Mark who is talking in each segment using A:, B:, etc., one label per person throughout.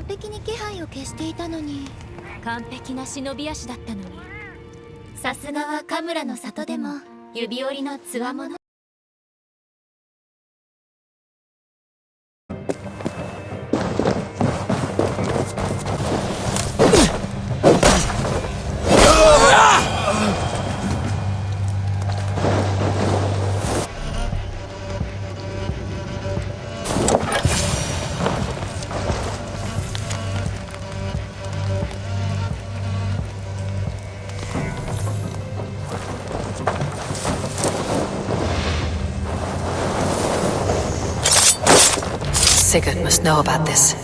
A: 璧に気配を消していたのに。完璧な忍び足だったのに。さすがはカムラの里でも指折りのつわもの。
B: Sigurd must know about this.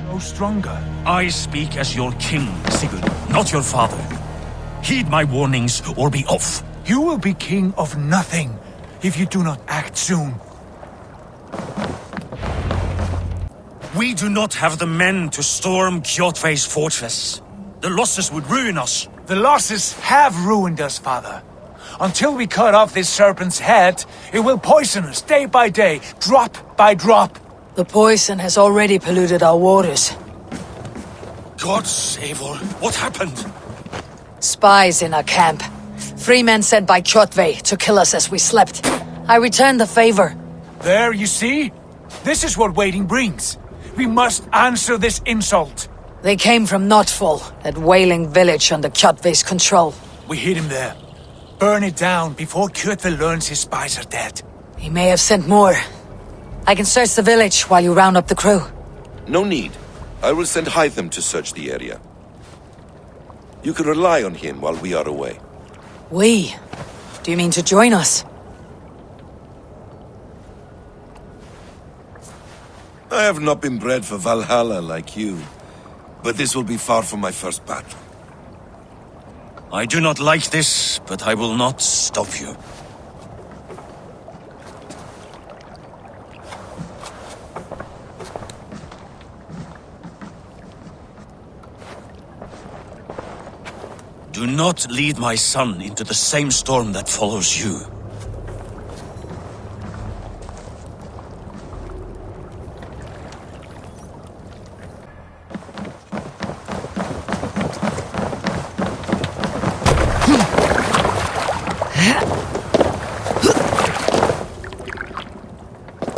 C: No stronger.
D: I speak as your king, Sigurd, not your father. Heed my warnings or be off.
C: You will be king of nothing if you do not act soon.
D: We do not have the men to storm Kjotve's fortress. The losses would ruin us.
C: The losses have ruined us, father. Until we cut off this serpent's head, it will poison us day by day, drop by drop.
B: The poison has already polluted our waters.
D: Gods, Eivor, what happened?
B: Spies in our camp. 3 men sent by Kjotve to kill us as we slept. I returned the favor.
C: There, you see? This is what waiting brings. We must answer this insult.
B: They came from Notfall, that whaling village under Kjotve's control.
C: We hid him there. Burn it down before Kjotve learns his spies are dead.
B: He may have sent more. I can search the village while you round up the crew.
E: No need. I will send Hytham to search the area. You can rely on him while we are away.
B: We? Do you mean to join us?
E: I have not been bred for Valhalla like you. But this will be far from my first battle.
D: I do not like this, but I will not stop you. Do not lead my son into the same storm that follows you.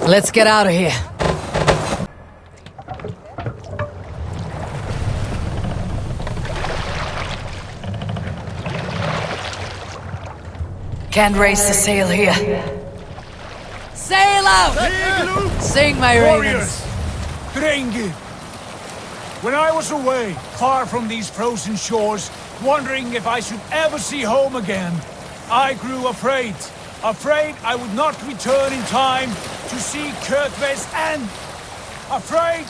B: Let's get out of here. Can't raise the sail here. Sail out! Sing, my ravens.
C: Drengi! When I was away, far from these frozen shores, wondering if I should ever see home again, I grew afraid. Afraid I would not return in time to see Kjotve's end. Afraid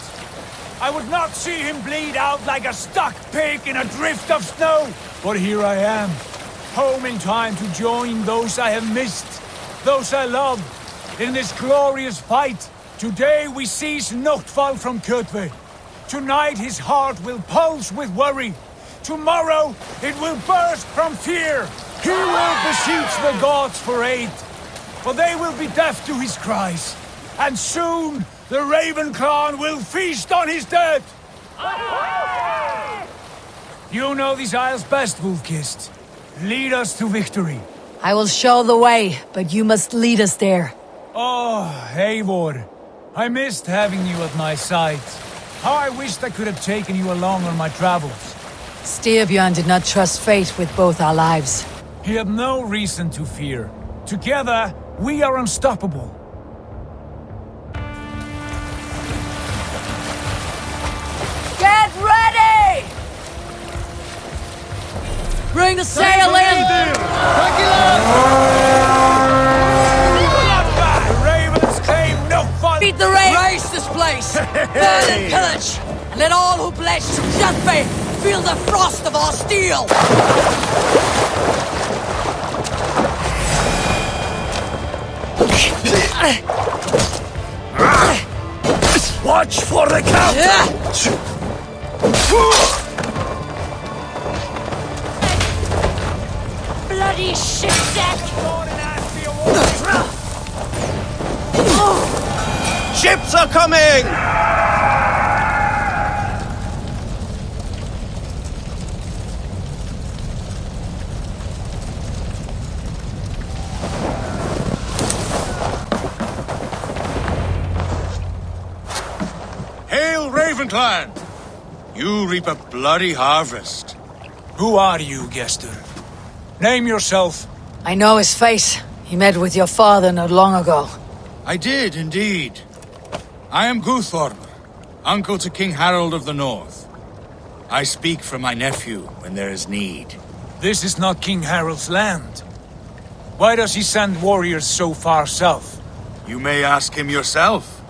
C: I would not see him bleed out like a stuck pig in a drift of snow. But here I am, home in time to join those I have missed, those I love, in this glorious fight. Today we seize Notfall from Kjotve. Tonight his heart will pulse with worry. Tomorrow it will burst from fear. He will beseech the gods for aid, for they will be deaf to his cries. And soon the Raven clan will feast on his dead. You know these isles best, Wolfkist. Lead us to victory.
B: I will show the way, but you must lead us there.
C: Oh, Eivor. I missed having you at my side. How I wished I could have taken you along on my travels.
B: Styrbjörn did not trust fate with both our lives.
C: He had no reason to fear. Together, we are unstoppable.
B: Get ready! Bring the sail in!
C: The Ravens claim no fun!
B: Beat the rain! Race this place! Burn and pillage! And let all who pledge to Kjotve feel the frost of our steel!
D: Watch for the counter!
B: bloody shipwreck!
F: Ships are coming!
D: Hail, Ravenclan! You reap a bloody harvest.
C: Who are you, Gester? Name yourself.
B: I know his face. He met with your father not long ago.
D: I did, indeed. I am Guthorm, uncle to King Harold of the North. I speak for my nephew when there is need.
C: This is not King Harold's land. Why does he send warriors so far south?
D: You may ask him yourself,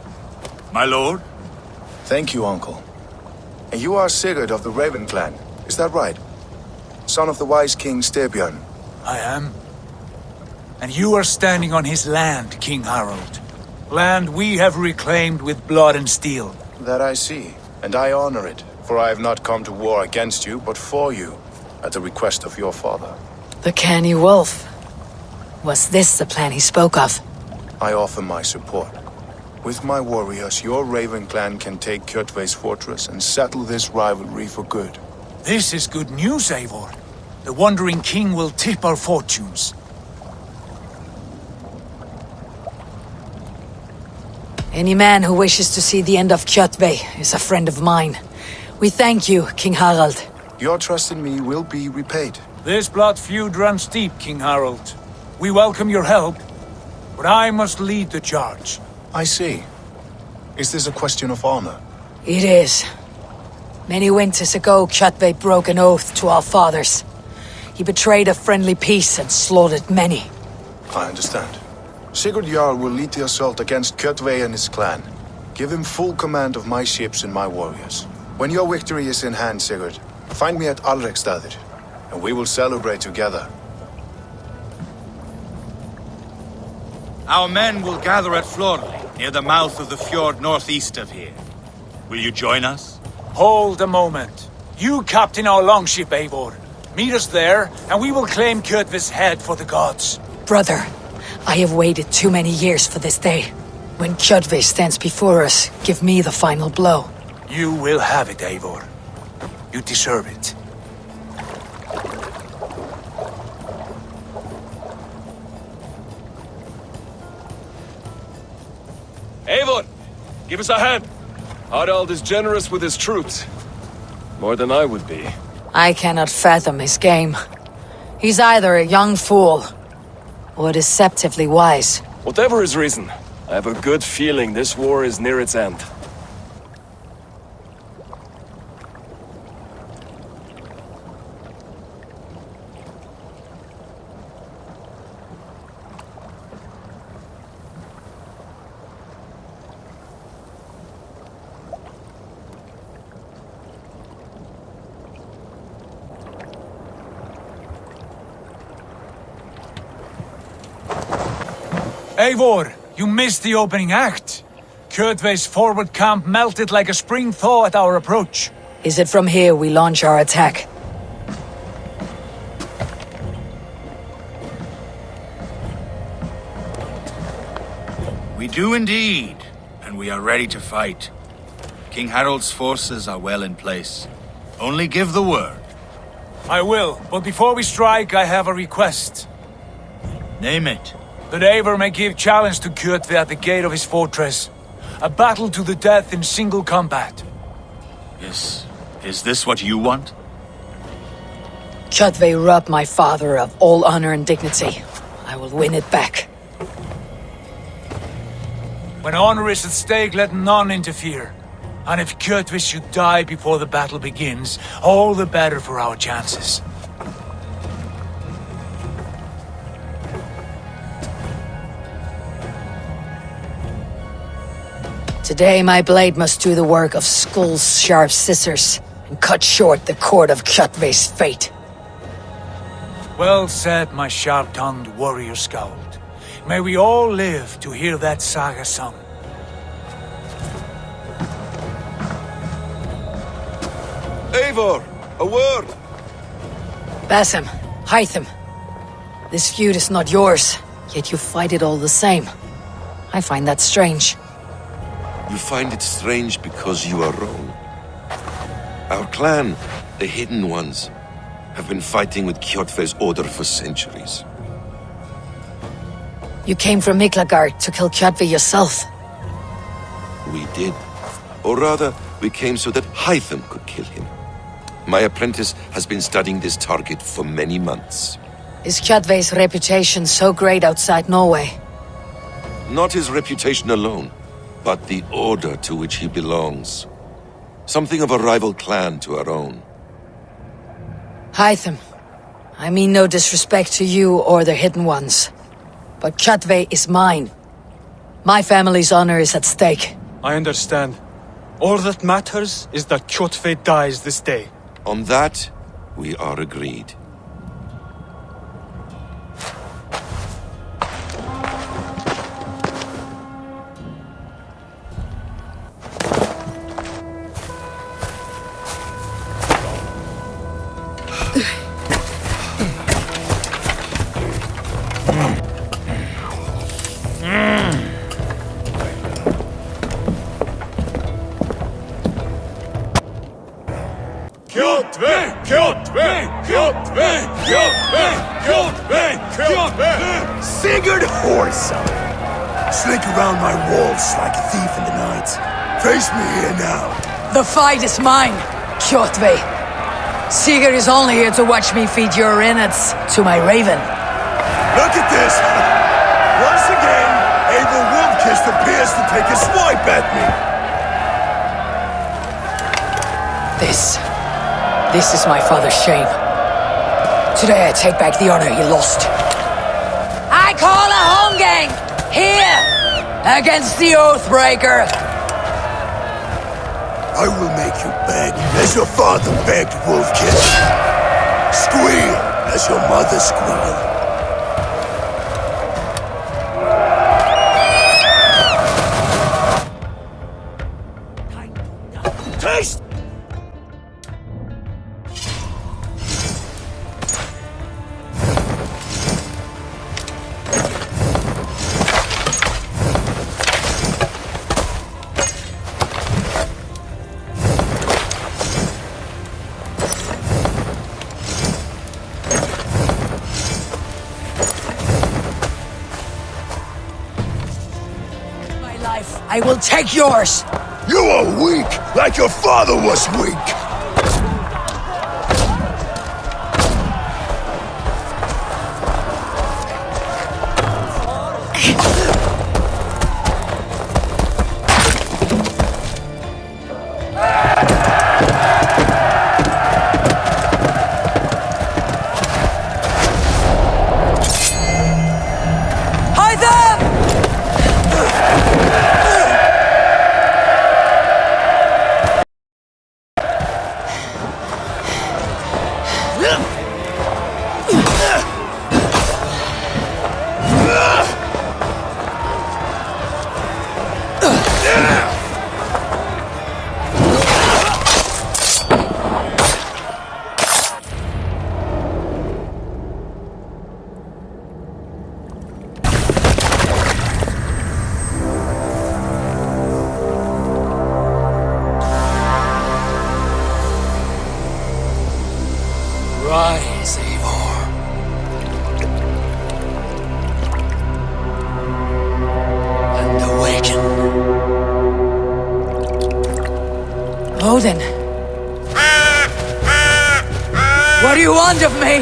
D: my lord.
G: Thank you, Uncle. And you are Sigurd of the Raven clan, is that right? Son of the wise King Styrbjörn.
C: I am. And you are standing on his land, King Harold. Land we have reclaimed with blood and steel.
G: That I see, and I honor it, for I have not come to war against you, but for you, at the request of your father.
B: The canny wolf. Was this the plan he spoke of?
G: I offer my support. With my warriors, your Raven clan can take Kjotve's fortress and settle this rivalry for good.
C: This is good news, Eivor. The Wandering King will tip our fortunes.
B: Any man who wishes to see the end of Kjotve is a friend of mine. We thank you, King Harald.
G: Your trust in me will be repaid.
C: This blood feud runs deep, King Harold. We welcome your help, but I must lead the charge.
G: I see. Is this a question of honor?
B: It is. Many winters ago, Kjotve broke an oath to our fathers. He betrayed a friendly peace and slaughtered many.
G: I understand. Sigurd Jarl will lead the assault against Kjotve and his clan. Give him full command of my ships and my warriors. When your victory is in hand, Sigurd, find me at Alrekstadir, and we will celebrate together.
D: Our men will gather at Florley, near the mouth of the fjord northeast of here. Will you join us?
C: Hold a moment. You captain our longship, Eivor. Meet us there, and we will claim Kjotve's head for the gods.
B: Brother, I have waited too many years for this day. When Kjotve stands before us, give me the final blow.
C: You will have it, Eivor. You deserve it.
H: Eivor, give us a hand. Harald is generous with his troops. More than I would be.
B: I cannot fathom his game. He's either a young fool or deceptively wise.
H: Whatever his reason, I have a good feeling this war is near its end.
C: Eivor, you missed the opening act. Kjotve's forward camp melted like a spring thaw at our approach.
B: Is it from here we launch our attack?
D: We do indeed, and we are ready to fight. King Harold's forces are well in place. Only give the word.
C: I will, but before we strike, I have a request.
D: Name it.
C: That Eivor may give challenge to Kjotve at the gate of his fortress. A battle to the death in single combat.
D: Is this what you want?
B: Kjotve robbed my father of all honor and dignity. I will win it back.
C: When honor is at stake, let none interfere. And if Kjotve should die before the battle begins, all the better for our chances.
B: Today my blade must do the work of Skull's sharp scissors and cut short the cord of Kjotve's fate.
C: Well said, my sharp-tongued warrior skald. May we all live to hear that saga sung.
E: Eivor, a word!
B: Basim, Hytham. This feud is not yours, yet you fight it all the same. I find that strange.
E: You find it strange because you are wrong. Our clan, the Hidden Ones, have been fighting with Kjotve's order for centuries.
B: You came from Miklagard to kill Kjotve yourself.
E: We did. Or rather, we came so that Hytham could kill him. My apprentice has been studying this target for many months.
B: Is Kjotve's reputation so great outside Norway?
E: Not his reputation alone, but the order to which he belongs. Something of a rival clan to our own.
B: Hytham, I mean no disrespect to you or the Hidden Ones, but Kjotve is mine. My family's honor is at stake.
I: I understand. All that matters is that Kjotve dies this day.
E: On that, we are agreed.
C: Sigurd Horsa! Slink around my walls like a thief in the night. Face me here now.
B: The fight is mine, Kjotve. Sigurd is only here to watch me feed your innards to my raven.
C: Look at this! Once again, Eivor Wolfkist appears to take a swipe at me.
B: This is my father's shame. Today I take back the honor he lost. I call a home gang! Here! Against the Oathbreaker!
C: I will make you beg as your father begged, Wolfkist. Squeal as your mother squealed. Taste!
B: I will take yours!
C: You are weak, like your father was weak!
B: Rise, Eivor. And awaken. Odin. What do you want of me?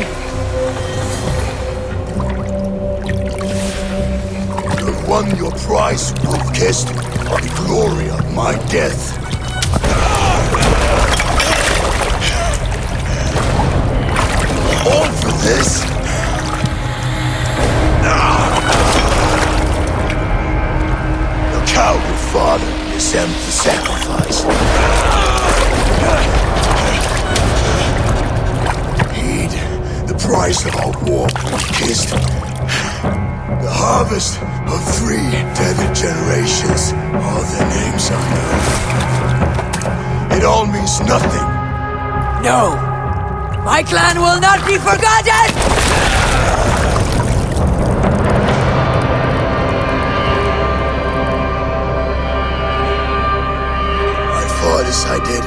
C: You won your prize, Wolfkist, the glory of my death. All for this? Your coward father is empty sacrifice. Heed the price of our war, Wolfkist. The harvest of 3 dead generations, all their names unknown. It all means nothing.
B: No! My clan will not be forgotten!
J: this I did,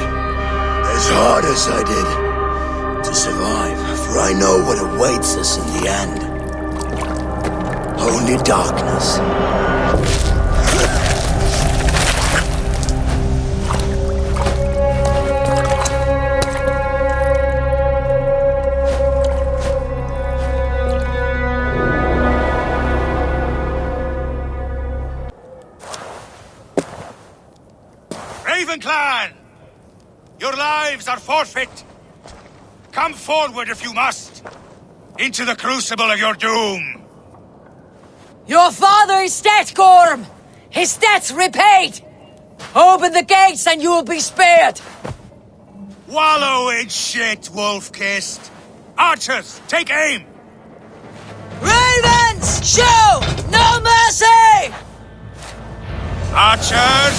J: as hard as I did, to survive, for I know what awaits us in the end. Only darkness.
D: Clan! Your lives are forfeit! Come forward if you must! Into the crucible of your doom!
B: Your father is dead, Gorm! His debt's repaid! Open the gates and you will be spared!
D: Wallow in shit, wolf-kissed! Archers, take aim!
B: Ravens! Show no mercy!
D: Archers,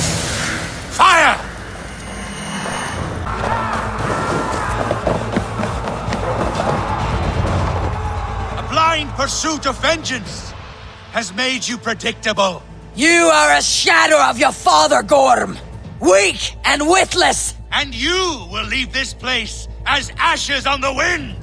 D: fire! A blind pursuit of vengeance has made you predictable.
B: You are a shadow of your father, Gorm! Weak and witless!
D: And you will leave this place as ashes on the wind!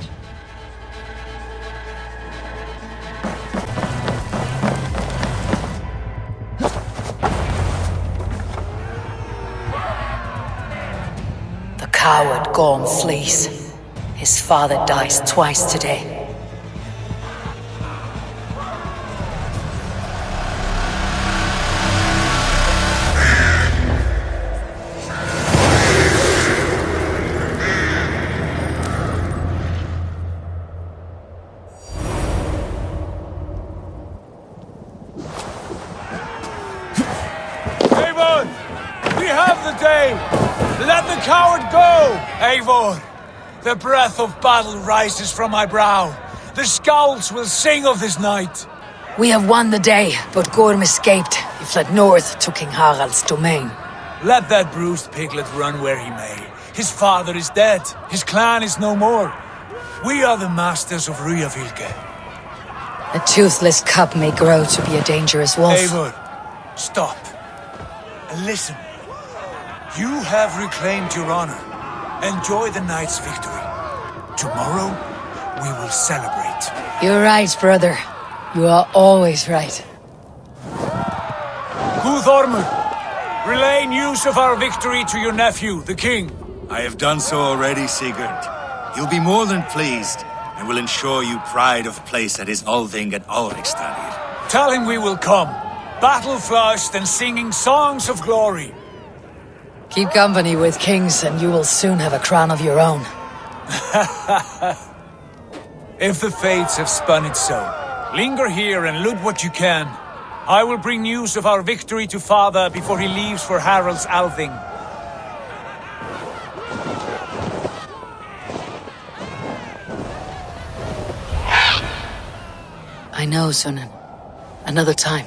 B: The coward Gorm flees. His father dies twice today.
C: Let the coward go! Eivor, the breath of battle rises from my brow. The scouts will sing of this night.
B: We have won the day, but Gorm escaped. He fled north to King Harald's domain.
C: Let that bruised piglet run where he may. His father is dead. His clan is no more. We are the masters of Ryjavilke.
B: A toothless cub may grow to be a dangerous wolf.
C: Eivor, stop. And listen. You have reclaimed your honor. Enjoy the night's victory. Tomorrow, we will celebrate.
B: You're right, brother. You are always right.
C: Guthormur, relay news of our victory to your nephew, the king.
D: I have done so already, Sigurd. He'll be more than pleased, and will ensure you pride of place at his Althing at Ulrikstadir.
C: Tell him we will come, battle-flushed and singing songs of glory.
B: Keep company with kings, and you will soon have a crown of your own.
C: If the fates have spun it so, linger here and loot what you can. I will bring news of our victory to father before he leaves for Harald's Althing.
B: I know, Sunan. Another time.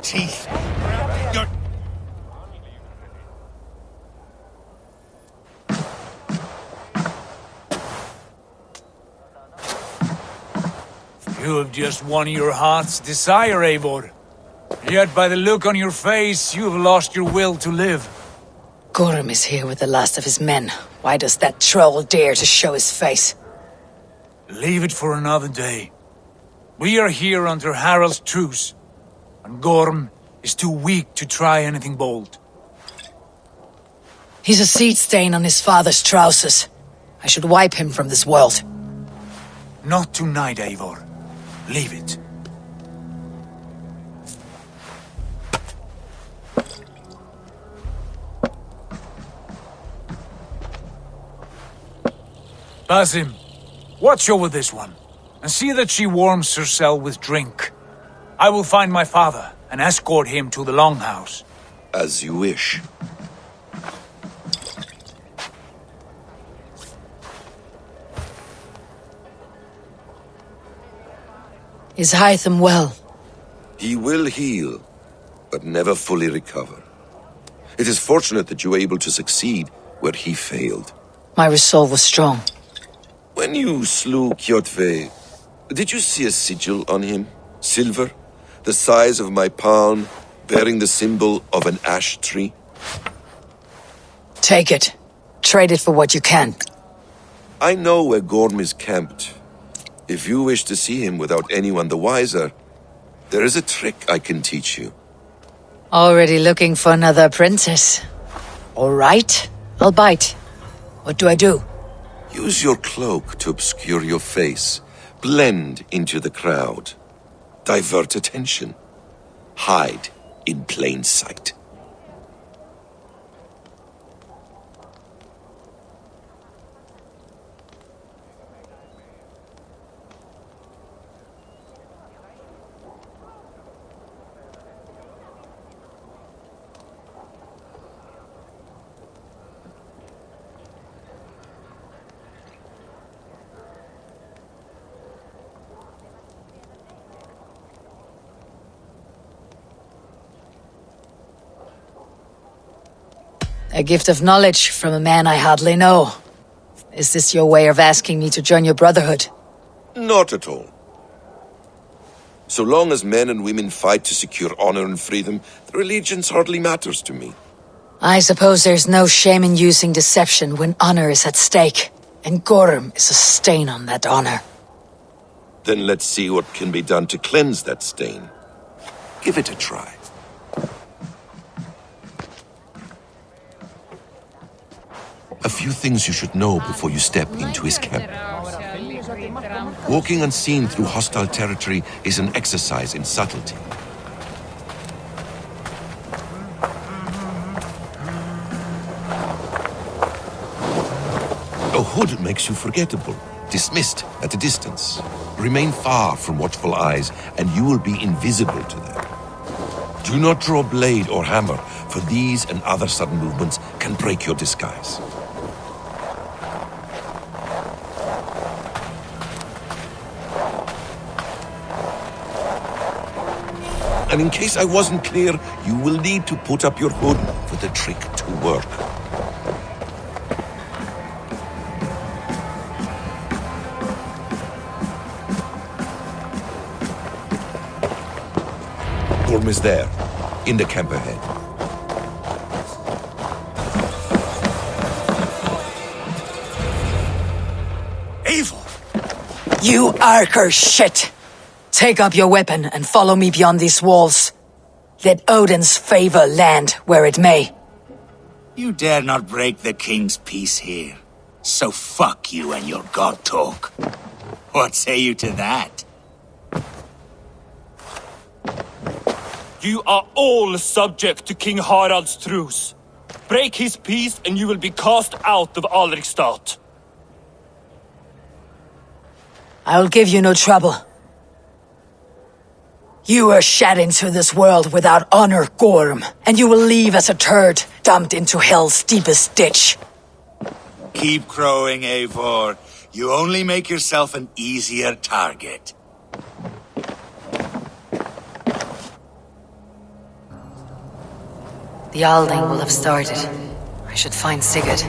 D: Teeth.
C: You have just won your heart's desire, Eivor. Yet by the look on your face, you have lost your will to live.
B: Gorm is here with the last of his men. Why does that troll dare to show his face?
C: Leave it for another day. We are here under Harald's truce, and Gorm is too weak to try anything bold.
B: He's a seed stain on his father's trousers. I should wipe him from this world.
C: Not tonight, Eivor. Leave it. Basim, watch over this one, and see that she warms herself with drink. I will find my father and escort him to the Longhouse.
E: As you wish.
B: Is Hytham well?
E: He will heal, but never fully recover. It is fortunate that you were able to succeed where he failed.
B: My resolve was strong.
E: When you slew Kjotve, did you see a sigil on him? Silver? The size of my palm, bearing the symbol of an ash tree?
B: Take it. Trade it for what you can.
E: I know where Gorm is camped. If you wish to see him without anyone the wiser, there is a trick I can teach you.
B: Already looking for another princess. All right, I'll bite. What do I do?
E: Use your cloak to obscure your face. Blend into the crowd. Divert attention. Hide in plain sight.
B: A gift of knowledge from a man I hardly know. Is this your way of asking me to join your brotherhood?
E: Not at all. So long as men and women fight to secure honor and freedom, their allegiance hardly matters to me.
B: I suppose there's no shame in using deception when honor is at stake, and Gorm is a stain on that honor.
E: Then let's see what can be done to cleanse that stain. Give it a try. A few things you should know before you step into his camp. Walking unseen through hostile territory is an exercise in subtlety. A hood makes you forgettable, dismissed at a distance. Remain far from watchful eyes, and you will be invisible to them. Do not draw blade or hammer, for these and other sudden movements can break your disguise. And in case I wasn't clear, you will need to put up your hood for the trick to work. Gorm is there, in the camp ahead.
B: Eivor! You Archer shit! Take up your weapon and follow me beyond these walls. Let Odin's favor land where it may.
K: You dare not break the king's peace here. So fuck you and your god talk. What say you to that?
I: You are all subject to King Harald's truce. Break his peace and you will be cast out of Alrikstad.
B: I will give you no trouble. You were shed into this world without honor, Gorm, and you will leave as a turd, dumped into hell's deepest ditch.
K: Keep crowing, Eivor. You only make yourself an easier target.
B: The Alding will have started. I should find Sigurd.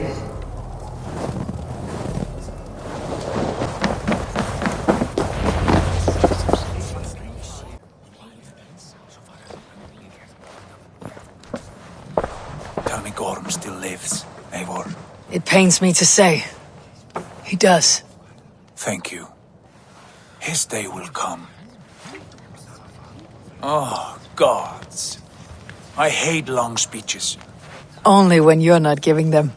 C: Tell me Gorm still lives, Eivor.
B: It pains me to say. He does.
C: Thank you. His day will come. Oh, gods. I hate long speeches.
B: Only when you're not giving them.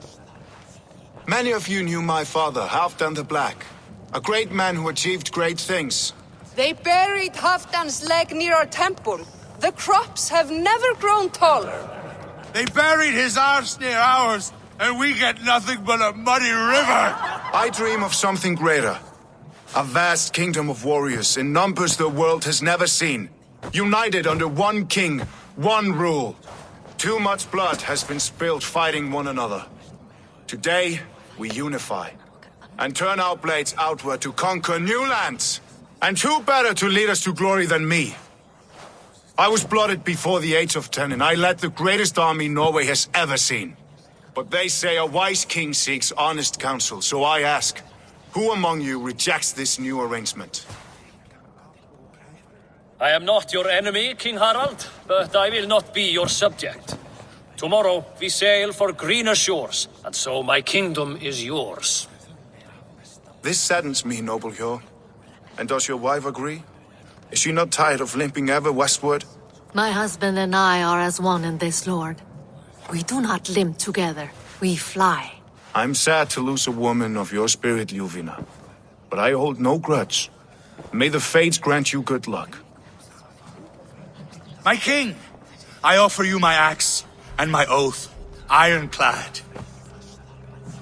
G: Many of you knew my father, Halfdan the Black. A great man who achieved great things.
L: They buried Halfdan's leg near our temple. The crops have never grown taller.
D: They buried his arse near ours, and we get nothing but a muddy river.
G: I dream of something greater. A vast kingdom of warriors in numbers the world has never seen. United under one king, one rule. Too much blood has been spilled fighting one another. Today, we unify and turn our blades outward to conquer new lands. And who better to lead us to glory than me? I was blooded before the age of 10, and I led the greatest army Norway has ever seen. But they say a wise king seeks honest counsel, so I ask, who among you rejects this new arrangement?
M: I am not your enemy, King Harald, but I will not be your subject. Tomorrow we sail for greener shores, and so my kingdom is yours.
G: This saddens me, noble Hjor. And does your wife agree? Is she not tired of limping ever westward?
N: My husband and I are as one in this, Lord. We do not limp together, we fly.
G: I'm sad to lose a woman of your spirit, Ljuvina. But I hold no grudge. May the fates grant you good luck.
D: My king, I offer you my axe and my oath, ironclad.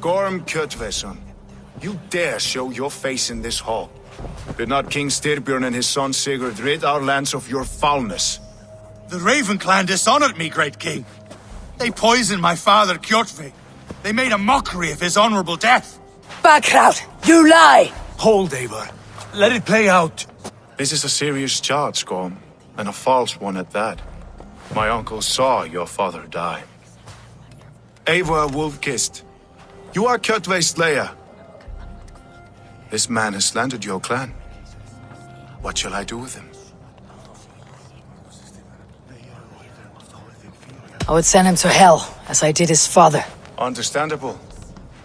G: Gorm Kjotveson, you dare show your face in this hall. Did not King Styrbjörn and his son Sigurd rid our lands of your foulness?
D: The Raven clan dishonored me, great king. They poisoned my father, Kjotve. They made a mockery of his honorable death.
B: Backrout, you lie!
C: Hold, Eivor. Let it play out.
G: This is a serious charge, Gorm, and a false one at that. My uncle saw your father die. Eivor Wolf-Kissed, you are Kjotve's slayer. This man has slandered your clan. What shall I do with him?
B: I would send him to hell, as I did his father.
G: Understandable.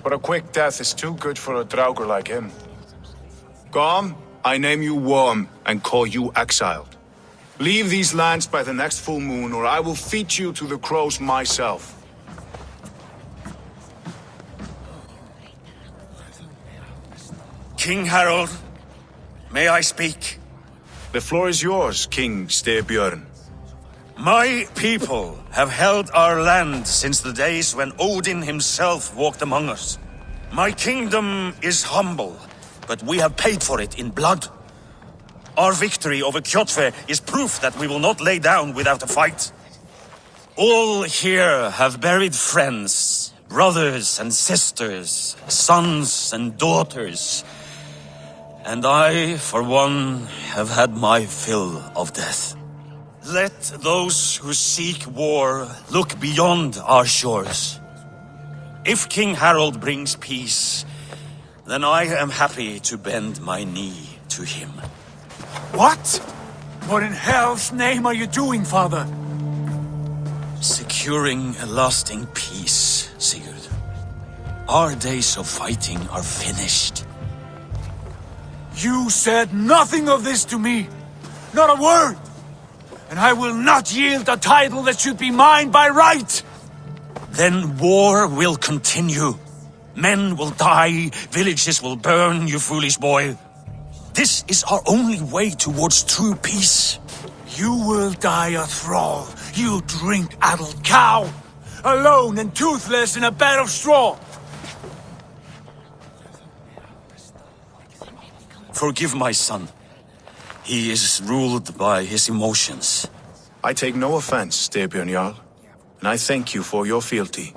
G: But a quick death is too good for a Draugr like him. Gorm, I name you Worm and call you exiled. Leave these lands by the next full moon, or I will feed you to the crows myself.
F: King Harald, may I speak?
G: The floor is yours, King Styrbjörn.
F: My people have held our land since the days when Odin himself walked among us. My kingdom is humble, but we have paid for it in blood. Our victory over Kjotve is proof that we will not lay down without a fight. All here have buried friends, brothers and sisters, sons and daughters. And I, for one, have had my fill of death. Let those who seek war look beyond our shores. If King Harald brings peace, then I am happy to bend my knee to him.
C: What? What in hell's name are you doing, father?
F: Securing a lasting peace, Sigurd. Our days of fighting are finished.
C: You said nothing of this to me. Not a word. And I will not yield a title that should be mine by right.
F: Then war will continue. Men will die, villages will burn, you foolish boy. This is our only way towards true peace.
C: You will die a thrall, you drink-addled cow. Alone and toothless in a bed of straw.
F: Forgive my son. He is ruled by his emotions.
G: I take no offense, Styrbjörn Jarl, and I thank you for your fealty.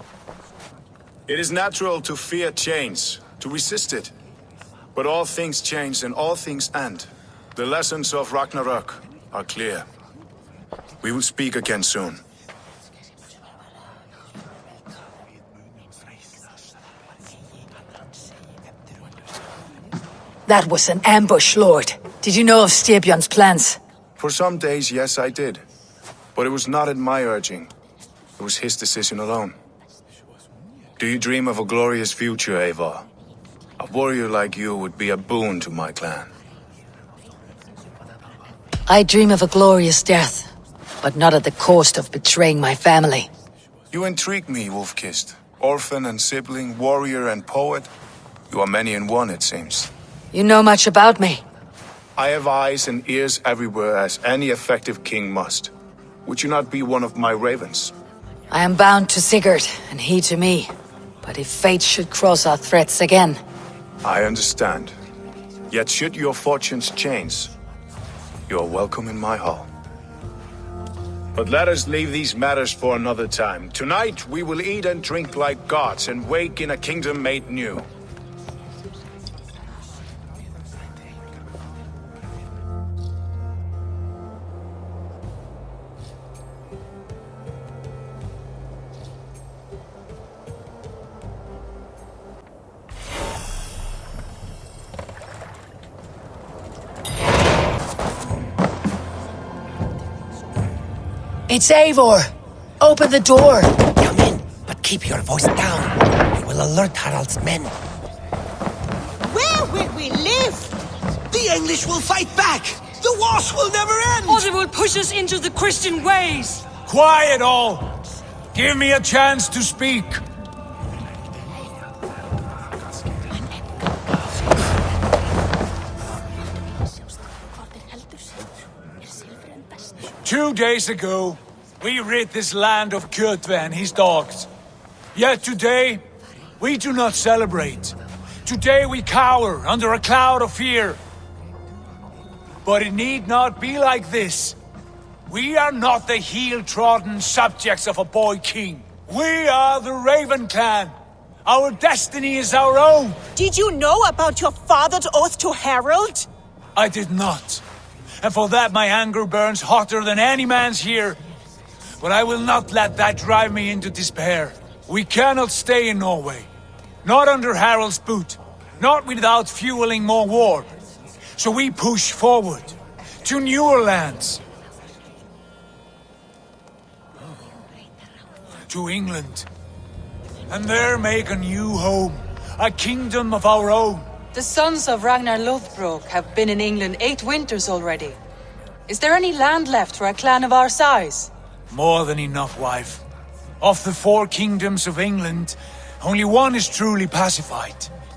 G: It is natural to fear change, to resist it. But all things change and all things end. The lessons of Ragnarok are clear. We will speak again soon.
B: That was an ambush, Lord. Did you know of Styrbjörn's plans?
G: For some days, yes, I did. But it was not at my urging. It was his decision alone. Do you dream of a glorious future, Eivor? A warrior like you would be a boon to my clan.
B: I dream of a glorious death, but not at the cost of betraying my family.
G: You intrigue me, Wolf-Kissed. Orphan and sibling, warrior and poet. You are many in one, it seems.
B: You know much about me.
G: I have eyes and ears everywhere, as any effective king must. Would you not be one of my ravens?
B: I am bound to Sigurd, and he to me. But if fate should cross our threats again,
G: I understand. Yet should your fortunes change, you're welcome in my hall. But let us leave these matters for another time. Tonight we will eat and drink like gods and wake in a kingdom made new.
B: It's Eivor! Open the door! Come in, but keep your voice down. You will alert Harald's men.
O: Where will we live?
J: The English will fight back! The wars will never end!
O: Or they will push us into the Christian ways!
C: Quiet all! Give me a chance to speak. Two days ago, we rid this land of Kjotve and his dogs. Yet today, we do not celebrate. Today we cower under a cloud of fear. But it need not be like this. We are not the heel-trodden subjects of a boy king. We are the Raven clan. Our destiny is our own.
O: Did you know about your father's oath to Harald?
C: I did not. And for that my anger burns hotter than any man's here. But I will not let that drive me into despair. We cannot stay in Norway. Not under Harald's boot. Not without fueling more war. So we push forward to newer lands. To England. And there make a new home. A kingdom of our own.
L: The sons of Ragnar Lothbrok have been in England 8 winters already. Is there any land left for a clan of our size?
C: More than enough, wife. Of the 4 kingdoms of England, only one is truly pacified.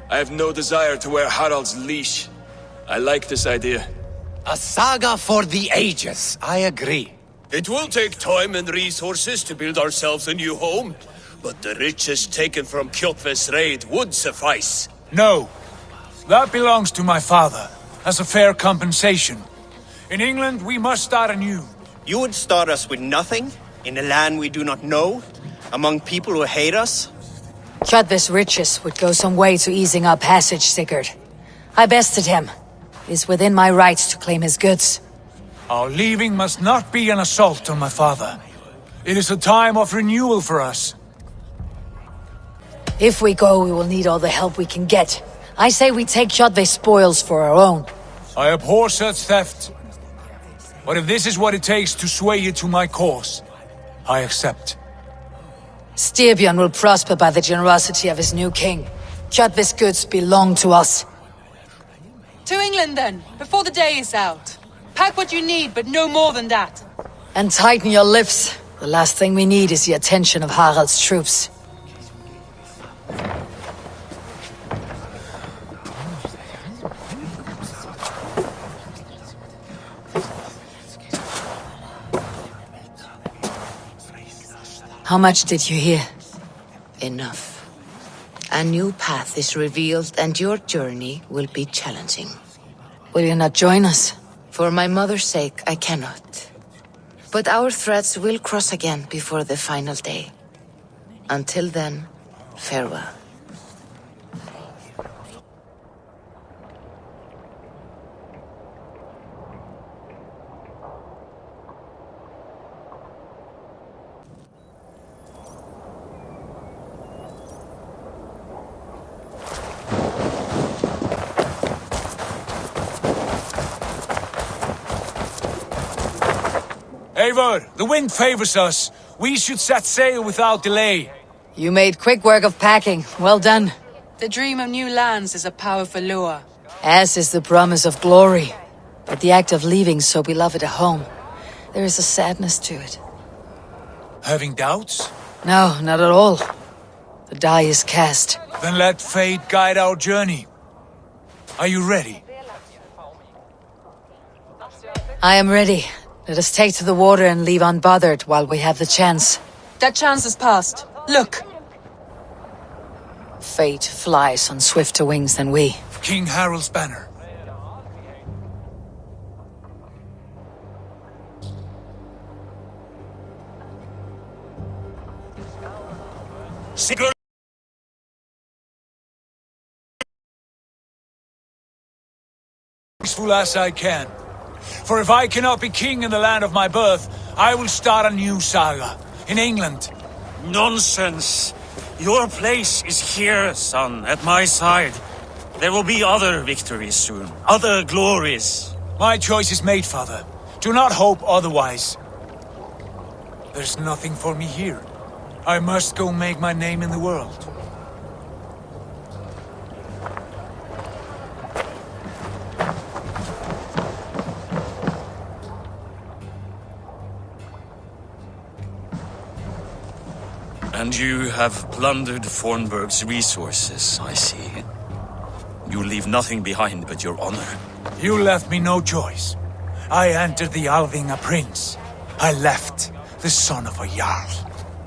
H: I have no desire to wear Harald's leash. I like this idea.
B: A saga for the ages, I agree.
P: It will take time and resources to build ourselves a new home, but the riches taken from Kjotve's raid would suffice.
C: No. That belongs to my father, as a fair compensation. In England, we must start anew.
P: You would start us with nothing? In a land we do not know? Among people who hate us?
B: Kjotve's riches would go some way to easing our passage, Sigurd. I bested him. It is within my rights to claim his goods.
C: Our leaving must not be an assault on my father. It is a time of renewal for us.
B: If we go, we will need all the help we can get. I say we take Kjotve's spoils for our own.
C: I abhor such theft. But if this is what it takes to sway you to my cause, I accept.
B: Styrbjörn will prosper by the generosity of his new king. Kjotve's goods belong to us.
L: To England then, before the day is out. Pack what you need, but no more than that.
B: And tighten your lips. The last thing we need is the attention of Harald's troops. How much did you hear?
Q: Enough. A new path is revealed and your journey will be challenging.
B: Will you not join us?
Q: For my mother's sake, I cannot. But our threads will cross again before the final day. Until then, farewell.
C: Eivor, the wind favors us. We should set sail without delay.
B: You made quick work of packing. Well done.
L: The dream of new lands is a powerful lure.
B: As is the promise of glory. But the act of leaving so beloved a home, there is a sadness to it.
C: Having doubts?
B: No, not at all. The die is cast.
C: Then let fate guide our journey. Are you ready?
B: I am ready. Let us take to the water and leave unbothered while we have the chance.
L: That chance is past. Look!
B: Fate flies on swifter wings than we.
C: King Harold's banner.
F: Sigurd!
C: Peaceful as I can. For if I cannot be king in the land of my birth, I will start a new saga. In England.
F: Nonsense! Your place is here, son, at my side. There will be other victories soon, other glories.
C: My choice is made, father. Do not hope otherwise. There's nothing for me here. I must go make my name in the world.
F: And you have plundered Fornburg's resources, I see. You leave nothing behind but your honor.
C: You left me no choice. I entered the Alving a prince. I left the son of a Jarl.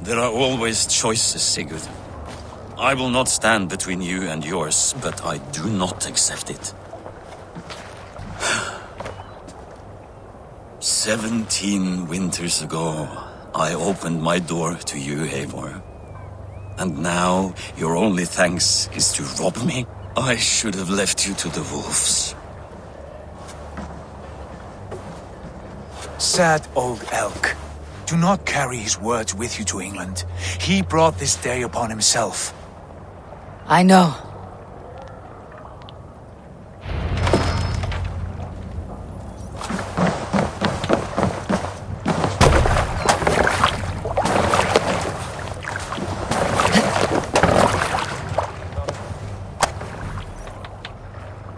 F: There are always choices, Sigurd. I will not stand between you and yours, but I do not accept it. 17 winters ago, I opened my door to you, Eivor. And now, your only thanks is to rob me? I should have left you to the wolves.
C: Sad old elk. Do not carry his words with you to England. He brought this day upon himself.
B: I know.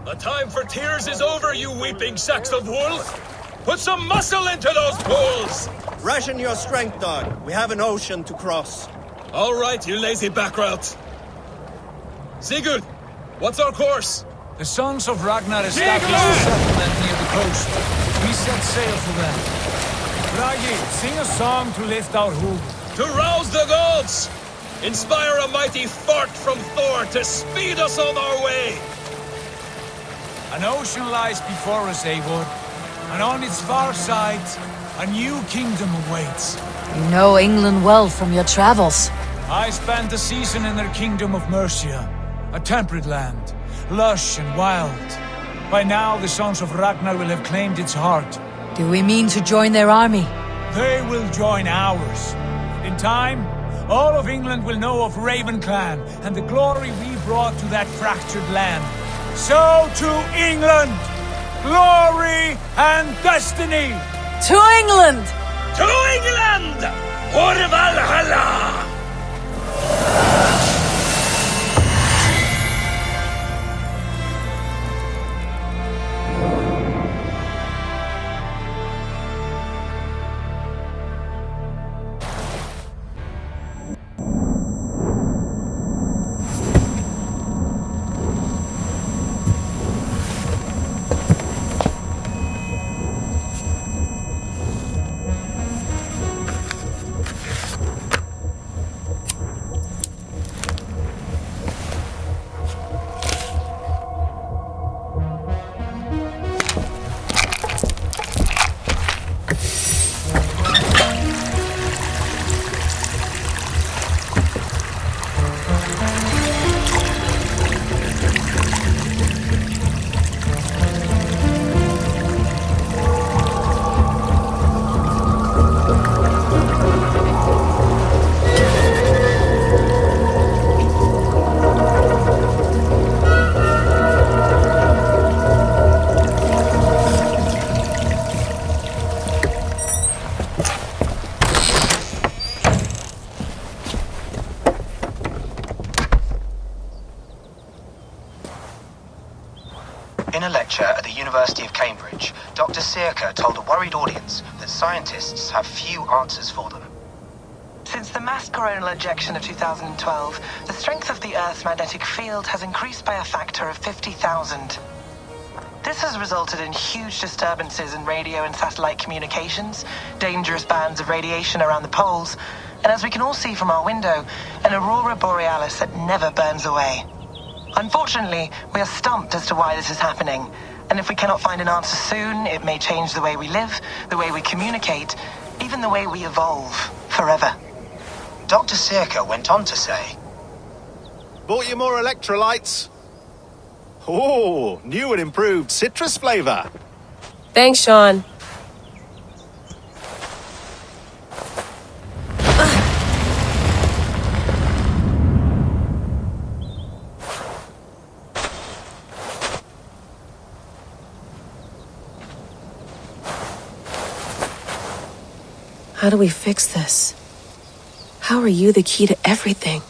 H: The time for tears is over, you weeping sacks of wool! Put some muscle into those bulls!
R: Ration your strength, dog. We have an ocean to cross.
H: All right, you lazy backrout. Sigurd, what's our course?
C: The sons of Ragnar established a settlement near the coast. We set sail for them. Bragi, sing a song to lift our hood.
H: To rouse the gods! Inspire a mighty fart from Thor to speed us on our way!
C: An ocean lies before us, Eivor, and on its far side, a new kingdom awaits.
B: You know England well from your travels.
C: I spent a season in their kingdom of Mercia, a temperate land, lush and wild. By now, the sons of Ragnar will have claimed its heart.
B: Do we mean to join their army?
C: They will join ours. In time, all of England will know of Raven Clan and the glory we brought to that fractured land. So to England! Glory and destiny!
B: To England!
H: To England! For Valhalla!
S: In a lecture at the University of Cambridge, Dr. Sirka told a worried audience that scientists have few answers for them.
T: Since the mass coronal ejection of 2012, the strength of the Earth's magnetic field has increased by a factor of 50,000. This has resulted in huge disturbances in radio and satellite communications, dangerous bands of radiation around the poles, And as we can all see from our window, an aurora borealis that never burns away. Unfortunately, we are stumped as to why this is happening. And if we cannot find an answer soon, it may change the way we live, the way we communicate, even the way we evolve, forever.
S: Dr. Circa went on to say,
U: Bought you more electrolytes? Oh, new and improved citrus flavor.
V: Thanks, Sean. How do we fix this? How are you the key to everything?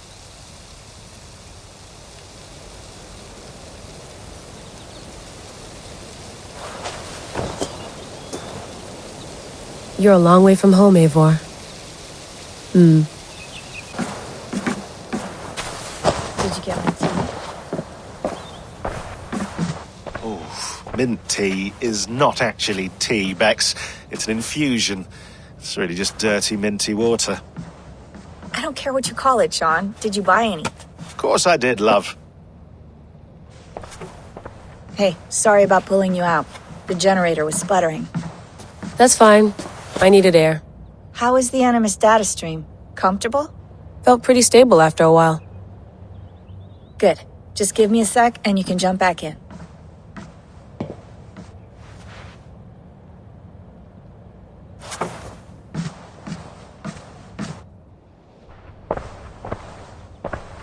V: You're a long way from home, Eivor.
W: Did you get my tea?
U: Oh, mint tea is not actually tea, Bex. It's an infusion. It's really just dirty, minty water.
W: I don't care what you call it, Sean. Did you buy any?
U: Of course I did, love.
W: Hey, sorry about pulling you out. The generator was sputtering.
V: That's fine. I needed air.
W: How is the Animus data stream? Comfortable?
V: Felt pretty stable after a while.
W: Good. Just give me a sec and you can jump back in.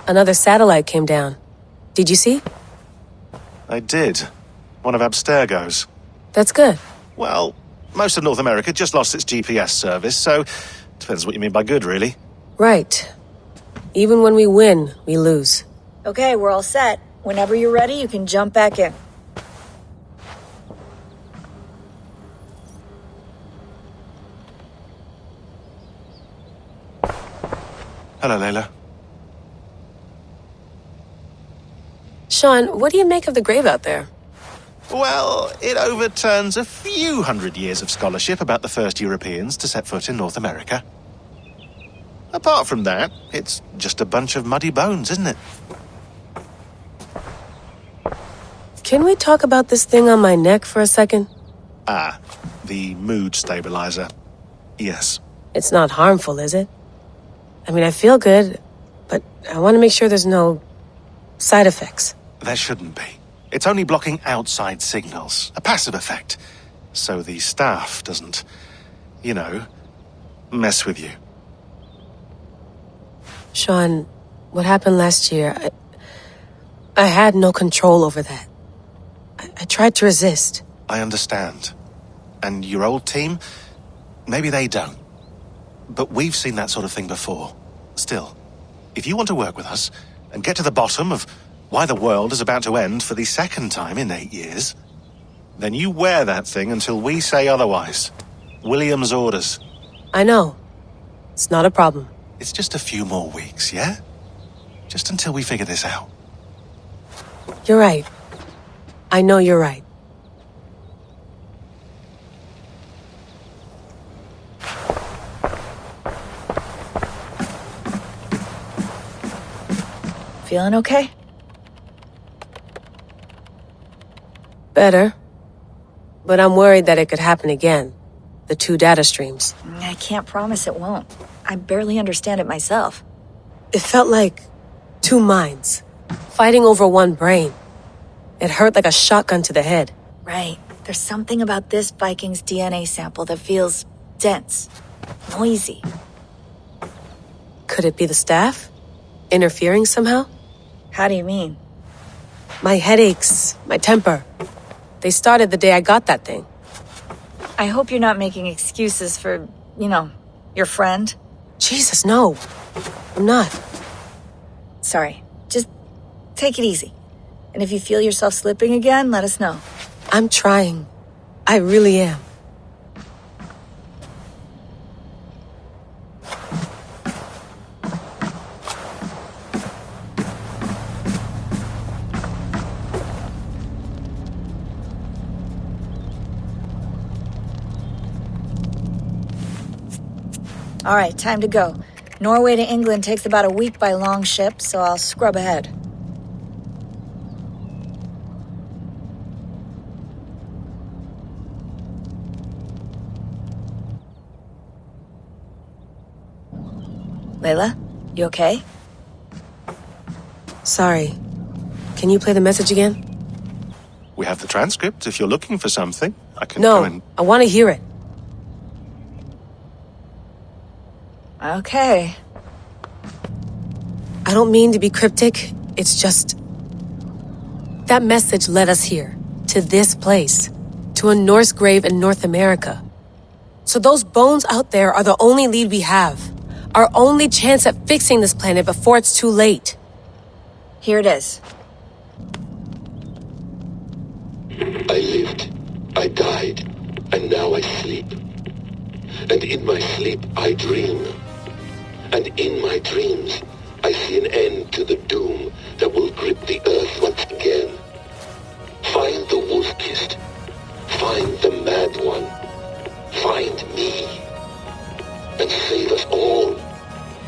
V: Another satellite came down. Did you see?
U: I did. One of Abstergo's.
V: That's good.
U: Well, most of North America just lost its GPS service, so depends what you mean by good, really.
V: Right. Even when we win, we lose.
W: Okay, we're all set. Whenever you're ready, you can jump back in.
U: Hello, Layla.
V: Sean, what do you make of the grave out there?
U: Well, it overturns a few hundred years of scholarship about the first Europeans to set foot in North America. Apart from that, it's just a bunch of muddy bones, isn't it?
V: Can we talk about this thing on my neck for a second?
U: Ah, the mood stabilizer. Yes.
V: It's not harmful, is it? I mean, I feel good, but I want to make sure there's no side effects.
U: There shouldn't be. It's only blocking outside signals, a passive effect, so the staff doesn't, you know, mess with you.
V: Sean, what happened last year, I had no control over that. I tried to resist.
U: I understand. And your old team, maybe they don't. But we've seen that sort of thing before. Still, if you want to work with us and get to the bottom of why the world is about to end for the second time in 8 years, then you wear that thing until we say otherwise. William's orders.
V: I know. It's not a problem.
U: It's just a few more weeks, yeah? Just until we figure this out.
V: You're right. I know you're right.
W: Feeling okay?
V: Better. But I'm worried that it could happen again. The 2 data streams.
W: I can't promise it won't. I barely understand it myself.
V: It felt like 2 minds, fighting over 1 brain. It hurt like a shotgun to the head.
W: Right. There's something about this Viking's DNA sample that feels dense, noisy.
V: Could it be the staff? Interfering somehow?
W: How do you mean?
V: My headaches, my temper. They started the day I got that thing.
W: I hope you're not making excuses for, you know, your friend.
V: Jesus, no. I'm not.
W: Sorry. Just take it easy. And if you feel yourself slipping again, let us know.
V: I'm trying. I really am.
W: All right, time to go. Norway to England takes about a week by long ship, so I'll scrub ahead. Layla, you okay?
V: Sorry. Can you play the message again?
U: We have the transcript. If you're looking for something, I can go and...
V: No, I want to hear it.
W: Okay.
V: I don't mean to be cryptic. It's just... That message led us here. To this place. To a Norse grave in North America. So those bones out there are the only lead we have. Our only chance at fixing this planet before it's too late.
W: Here it is.
J: I lived, I died, and now I sleep. And in my sleep I dream. And in my dreams I see an end to the doom that will grip the earth once again. Find the wolf-kissed. Find the mad one. Find me. And save us all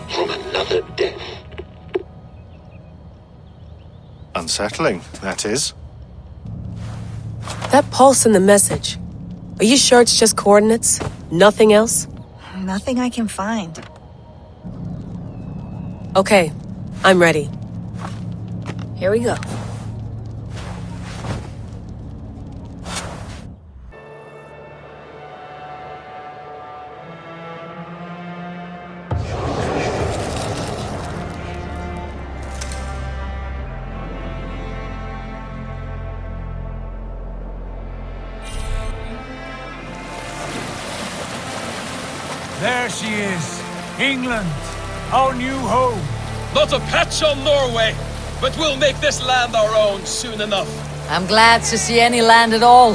J: from another death.
U: Unsettling, that is.
V: That pulse in the message. Are you sure it's just coordinates? Nothing else?
W: Nothing I can find.
V: Okay, I'm ready.
W: Here we go.
C: There she is. England. Our new home.
H: Not a patch on Norway, but we'll make this land our own soon enough.
B: I'm glad to see any land at all,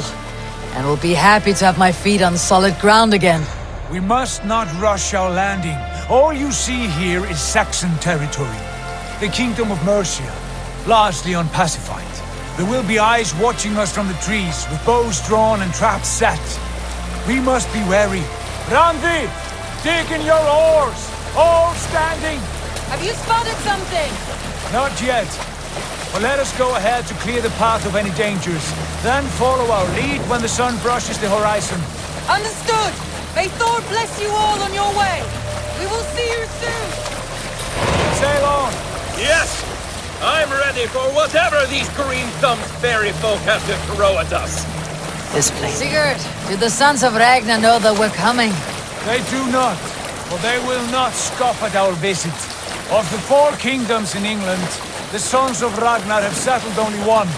B: and will be happy to have my feet on solid ground again.
C: We must not rush our landing. All you see here is Saxon territory. The Kingdom of Mercia, largely unpacified. There will be eyes watching us from the trees, with bows drawn and traps set. We must be wary. Randi! Dig in your oars! All standing!
L: Have you spotted something?
C: Not yet. But let us go ahead to clear the path of any dangers. Then follow our lead when the sun brushes the horizon.
L: Understood! May Thor bless you all on your way! We will see you soon!
C: Sail on!
H: Yes! I'm ready for whatever these green-thumbed fairy folk have to throw at us.
B: This place. Sigurd, do the sons of Ragnar know that we're coming?
C: They do not, for they will not scoff at our visit. Of the 4 kingdoms in England, the sons of Ragnar have settled only one.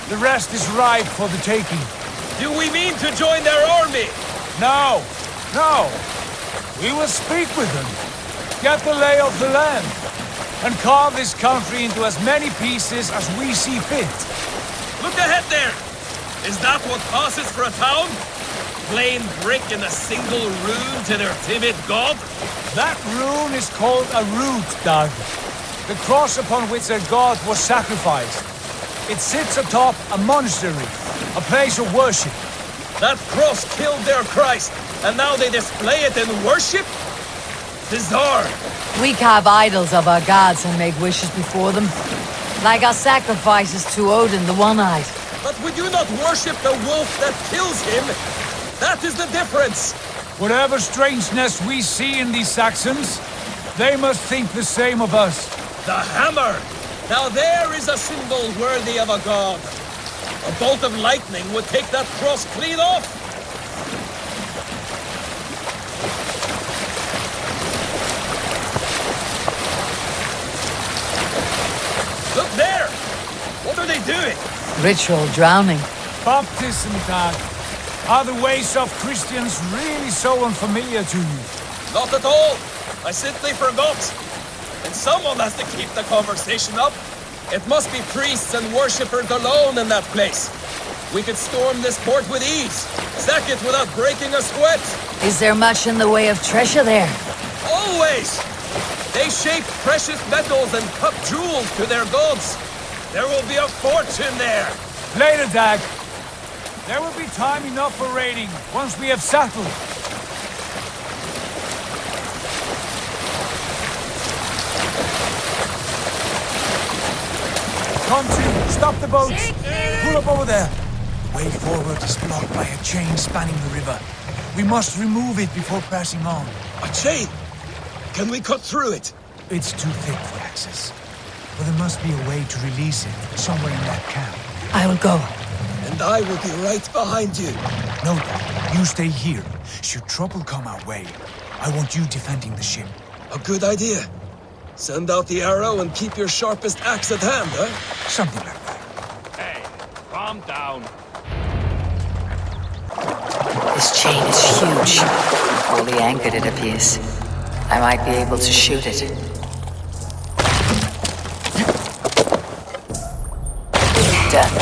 C: The rest is ripe for the taking.
H: Do we mean to join their army?
C: No, no. We will speak with them, get the lay of the land, and carve this country into as many pieces as we see fit.
H: Look ahead there! Is that what passes for a town? Plain brick and a single rune to their timid god?
C: That rune is called a root, Dag. The cross upon which their god was sacrificed. It sits atop a monastery, a place of worship.
H: That cross killed their Christ, and now they display it in worship? Bizarre.
B: We carve idols of our gods and make wishes before them. Like our sacrifices to Odin, the One-Eyed.
H: But we do not worship the wolf that kills him. That is the difference.
C: Whatever strangeness we see in these Saxons, they must think the same of us.
H: The hammer! Now there is a symbol worthy of a god. A bolt of lightning would take that cross clean off. Look there! What are they doing?
B: Ritual drowning.
C: Baptism, Dag. Are the ways of Christians really so unfamiliar to you?
H: Not at all. I simply forgot. And someone has to keep the conversation up. It must be priests and worshippers alone in that place. We could storm this port with ease. Sack it without breaking a sweat.
B: Is there much in the way of treasure there?
H: Always! They shape precious metals and cut jewels to their gods. There will be a fortune there.
C: Later, Dag. There will be time enough for raiding once we have settled. come to! Stop the boats! Pull up over there! Way forward is blocked by a chain spanning the river. We must remove it before passing on.
P: A chain? Can we cut through it?
C: It's too thick for access. But there must be a way to release it, somewhere in that camp.
V: I will go.
P: And I will be right behind you.
C: No, Dad. You stay here. Should trouble come our way, I want you defending the ship.
P: A good idea. Send out the arrow and keep your sharpest axe at hand, huh?
C: Something like that.
P: Hey, calm down.
B: This chain is huge. Fully anchored, it appears. I might be able to shoot it. Done.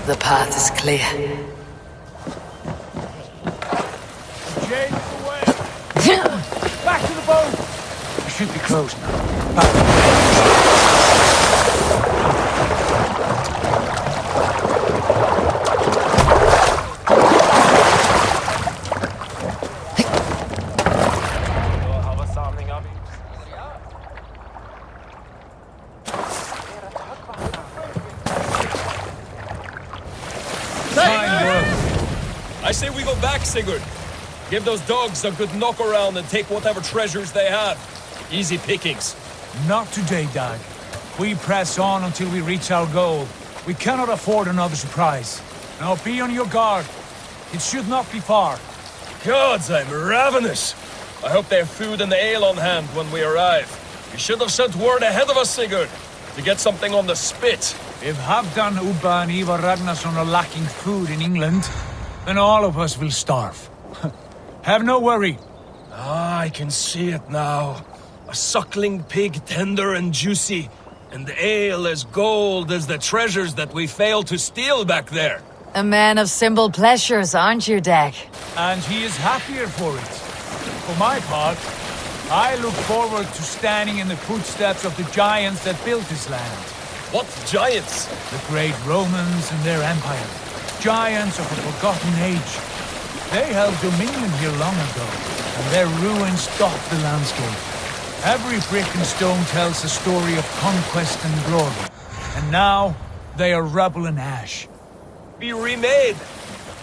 B: The path is clear.
C: Chain away! Back to the boat! We should be close now. Back.
H: I say we go back, Sigurd. Give those dogs a good knock around and take whatever treasures they have. Easy pickings.
C: Not today, Dag. We press on until we reach our goal. We cannot afford another surprise. Now be on your guard. It should not be far.
H: Gods, I'm ravenous. I hope they have food and ale on hand when we arrive. You should have sent word ahead of us, Sigurd, to get something on the spit.
C: If Halfdan, Ubba and Ivar Ragnarsson are lacking food in England, then all of us will starve. Have no worry.
H: Ah, I can see it now. A suckling pig, tender and juicy, and ale as gold as the treasures that we failed to steal back there.
B: A man of simple pleasures, aren't you, Dag?
C: And he is happier for it. For my part, I look forward to standing in the footsteps of the giants that built this land.
H: What giants?
C: The great Romans and their empire. Giants of a forgotten age. They held dominion here long ago, and their ruins dot the landscape. Every brick and stone tells a story of conquest and glory. And now, they are rubble and ash.
H: Be remade.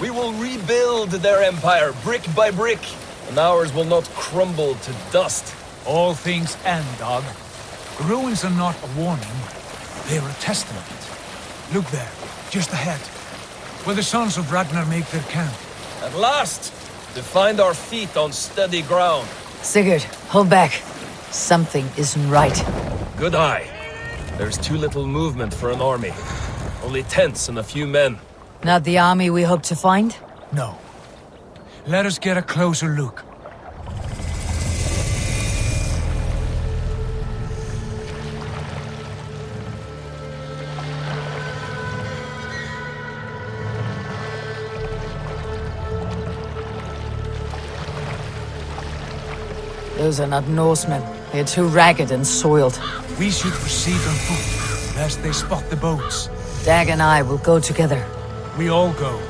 H: We will rebuild their empire brick by brick, and ours will not crumble to dust.
C: All things end, Dog. Ruins are not a warning. They are a testament. Look there, just ahead, where the sons of Ragnar make their camp.
H: At last, to find our feet on steady ground.
B: Sigurd, hold back. Something isn't right.
H: Good eye. There's too little movement for an army. Only tents and a few men.
B: Not the army we hope to find?
C: No. Let us get a closer look.
B: Those are not Norsemen. They're too ragged and soiled.
C: We should proceed on foot, lest they spot the boats.
B: Dag and I will go together.
C: We all go.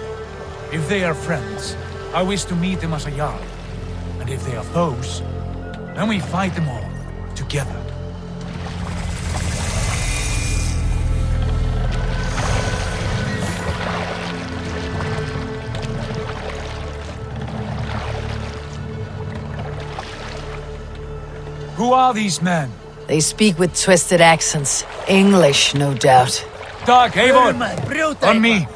C: If they are friends, I wish to meet them as a Jarl. And if they are foes, then we fight them all, together. Who are these men?
B: They speak with twisted accents. English, no doubt.
C: Dag, Eivor! On me!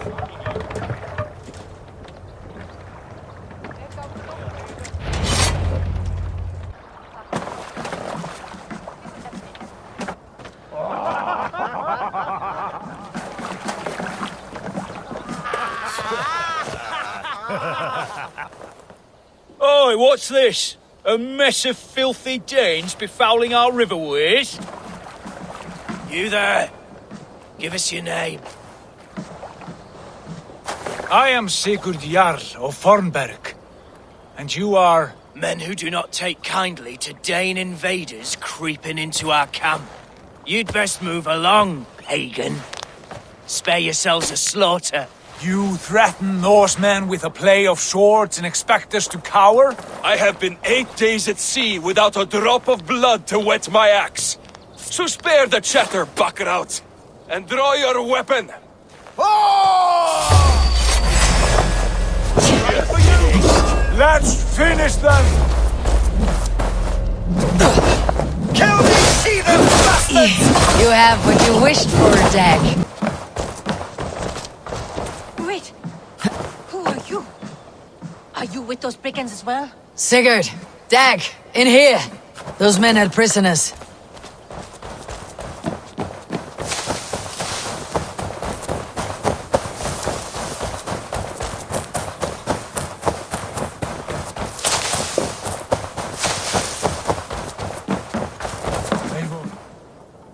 A: Oi, what's this? A mess of filthy Danes befouling our riverways?
P: You there! Give us your name.
C: I am Sigurd Jarl of Fornberg. And you are...
P: Men who do not take kindly to Dane invaders creeping into our camp. You'd best move along, pagan. Spare yourselves a slaughter.
C: You threaten Norsemen with a play of swords and expect us to cower?
H: I have been 8 days at sea without a drop of blood to wet my axe. So spare the chatter, Buckerout. and draw your weapon.
C: Let's finish them!
B: Kill these heathen bastards! You have what you wished for, Dag.
N: Wait. Who are you? Are you with those brigands as well?
B: Sigurd, Dag, in here. Those men had prisoners.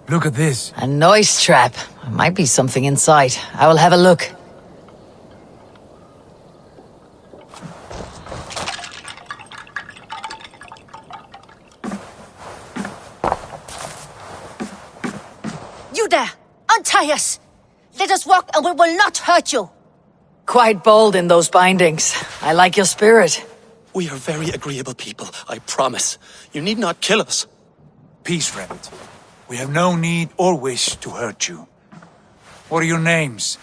C: Look at this.
B: A noise trap. There might be something inside. I will have a look.
N: You there! Untie us! Let us walk and we will not hurt you!
B: Quite bold in those bindings. I like your spirit.
E: We are very agreeable people, I promise. You need not kill us.
C: Peace, friend. We have no need or wish to hurt you. What are your names?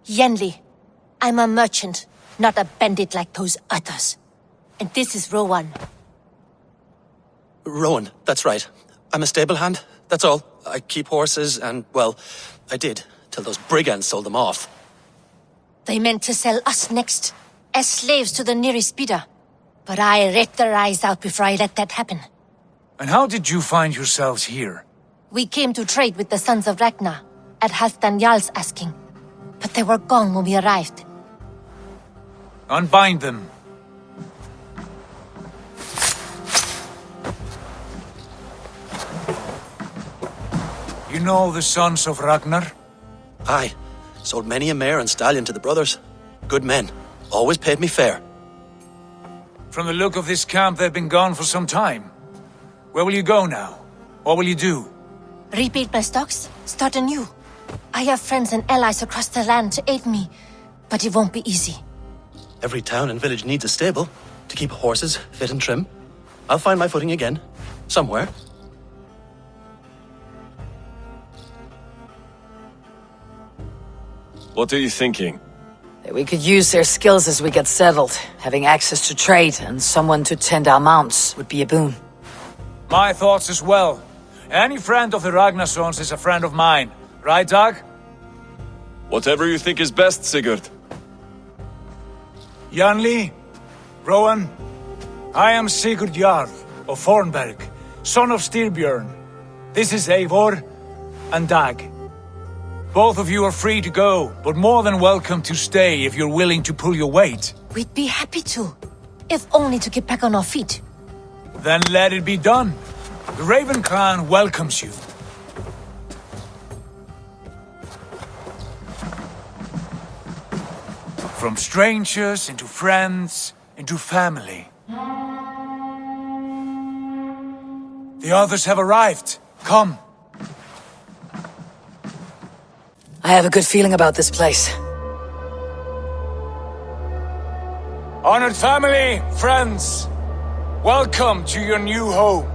N: Yenli. I'm a merchant, not a bandit like those others. And this is Rowan.
E: Rowan, that's right. I'm a stable hand, that's all. I keep horses and, well, I did, till those brigands sold them off.
N: They meant to sell us next, as slaves to the nearest bidder. But I ripped their eyes out before I let that happen.
C: And how did you find yourselves here?
N: We came to trade with the sons of Ragnar, at Halfdan Jarl's asking. But they were gone when we arrived.
C: Unbind them. You know the sons of Ragnar?
E: Aye. Sold many a mare and stallion to the brothers. Good men. Always paid me fair.
C: From the look of this camp, they've been gone for some time. Where will you go now? What will you do?
N: Rebuild my stocks, start anew. I have friends and allies across the land to aid me, but it won't be easy.
E: Every town and village needs a stable to keep horses fit and trim. I'll find my footing again. Somewhere.
H: What are you thinking?
B: That we could use their skills as we get settled. Having access to trade and someone to tend our mounts would be a boon.
C: My thoughts as well. Any friend of the Ragnarsons is a friend of mine. Right, Dag?
H: Whatever you think is best, Sigurd.
C: Janli, Rowan, I am Sigurd Jarl of Fornberg, son of Styrbjörn. This is Eivor and Dag. Both of you are free to go, but more than welcome to stay if you're willing to pull your weight.
N: We'd be happy to, if only to get back on our feet.
C: Then let it be done. The Raven clan welcomes you. From strangers into friends, into family. The others have arrived. Come.
B: I have a good feeling about this place.
C: Honored family, friends, welcome to your new home.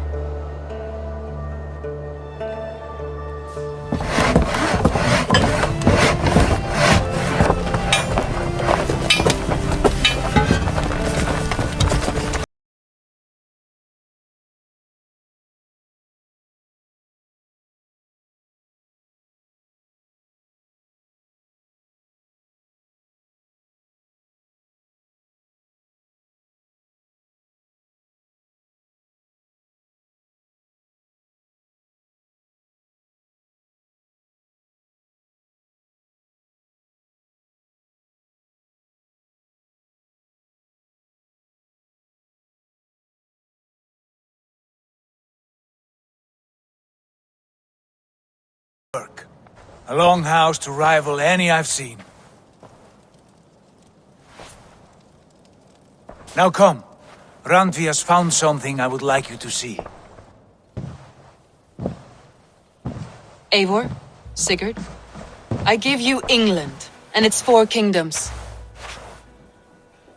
C: A longhouse to rival any I've seen. Now come. Randvi has found something I would like you to see.
L: Eivor, Sigurd, I give you England and its 4 kingdoms.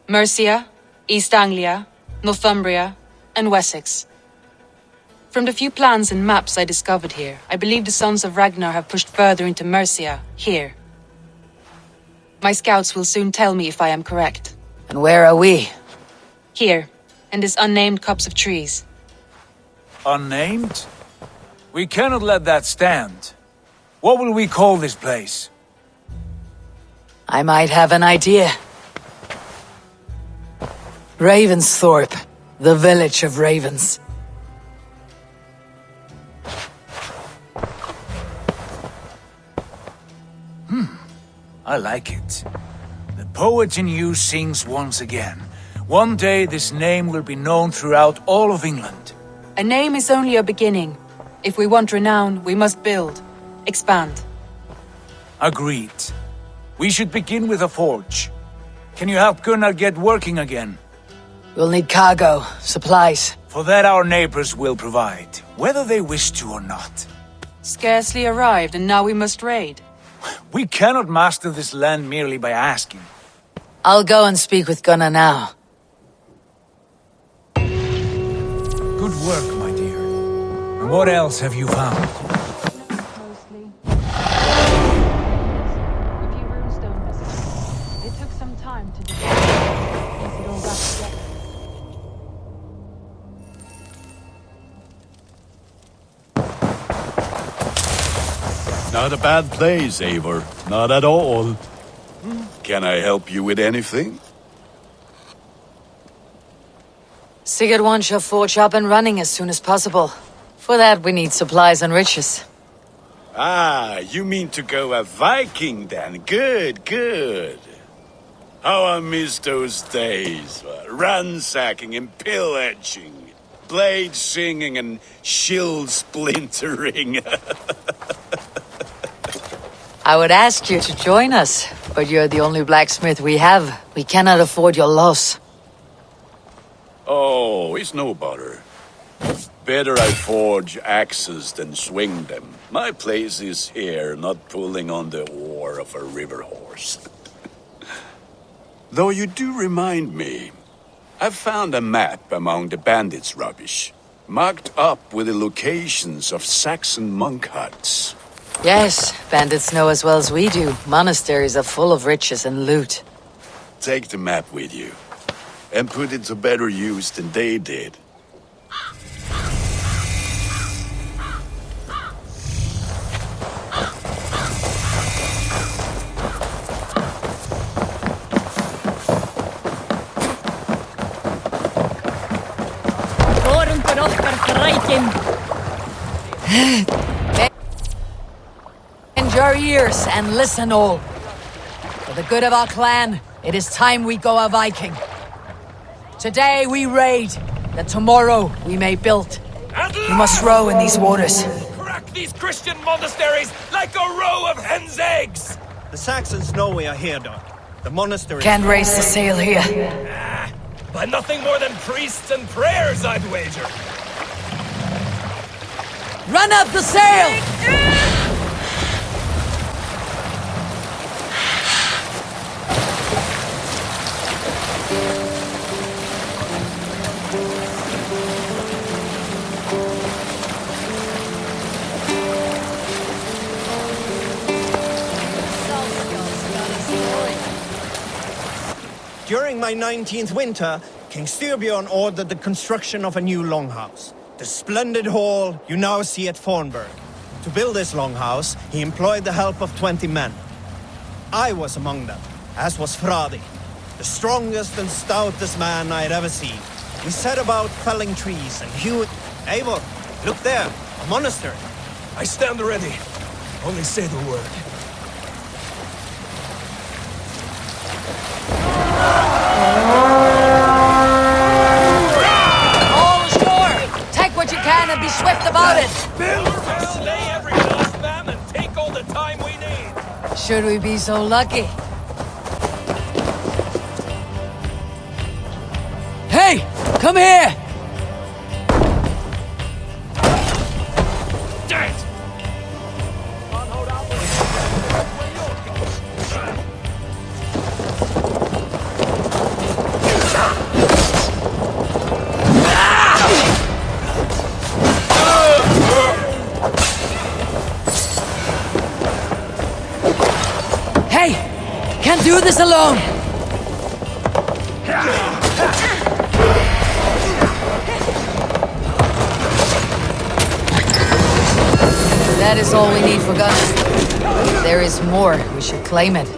L: Mercia, East Anglia, Northumbria, and Wessex. From the few plans and maps I discovered here, I believe the Sons of Ragnar have pushed further into Mercia, here. My scouts will soon tell me if I am correct.
B: And where are we?
L: Here, in this unnamed copse of trees.
C: Unnamed? We cannot let that stand. What will we call this place?
B: I might have an idea. Ravensthorpe, the village of ravens.
C: I like it. The poet in you sings once again. One day this name will be known throughout all of England.
L: A name is only a beginning. If we want renown, we must build, expand.
C: Agreed. We should begin with a forge. Can you help Gunnar get working again?
B: We'll need cargo, supplies.
C: For that our neighbors will provide, whether they wish to or not.
L: Scarcely arrived, and now we must raid.
C: We cannot master this land merely by asking.
B: I'll go and speak with Gunnar now.
C: Good work, my dear. And what else have you found?
L: It took some time to piece it all back together.
I: Not a bad place, Eivor. Not at all. Can I help you with anything?
B: Sigurd wants your forge up and running as soon as possible. For that, we need supplies and riches.
I: Ah, you mean to go a Viking then? Good, good. How I miss those days. Ransacking and pillaging. Blade singing and shield splintering.
B: I would ask you to join us, but you're the only blacksmith we have. We cannot afford your loss.
I: Oh, it's no bother. Better I forge axes than swing them. My place is here, not pulling on the oar of a river horse. Though you do remind me, I've found a map among the bandits' rubbish, marked up with the locations of Saxon monk huts.
B: Yes, bandits know as well as we do. Monasteries are full of riches and loot.
I: Take the map with you, and put it to better use than they did.
B: Bend your ears and listen all. For the good of our clan, it is time we go a Viking. Today we raid, that tomorrow we may build. We must row in these waters.
H: Crack these Christian monasteries like a row of hen's eggs!
R: The Saxons know we are here, Doc. The monastery...
B: Can't raise the sail here.
H: By nothing more than priests and prayers, I'd wager.
B: Run up the sail!
R: During my 19th winter, King Styrbjorn ordered the construction of a new longhouse. The splendid hall you now see at Fornburg. To build this longhouse, he employed the help of 20 men. I was among them, as was Fradi, the strongest and stoutest man I had ever seen. We set about felling trees and hewing... Eivor, look there, a monastery.
H: I stand ready. Only say the word.
B: All ashore! Take what you can and be swift about it!
H: Slay every last man and take all the time we need.
B: Should we be so lucky? Hey! Come here! Can't do this alone! That is all we need for guns. If there is more, we should claim it.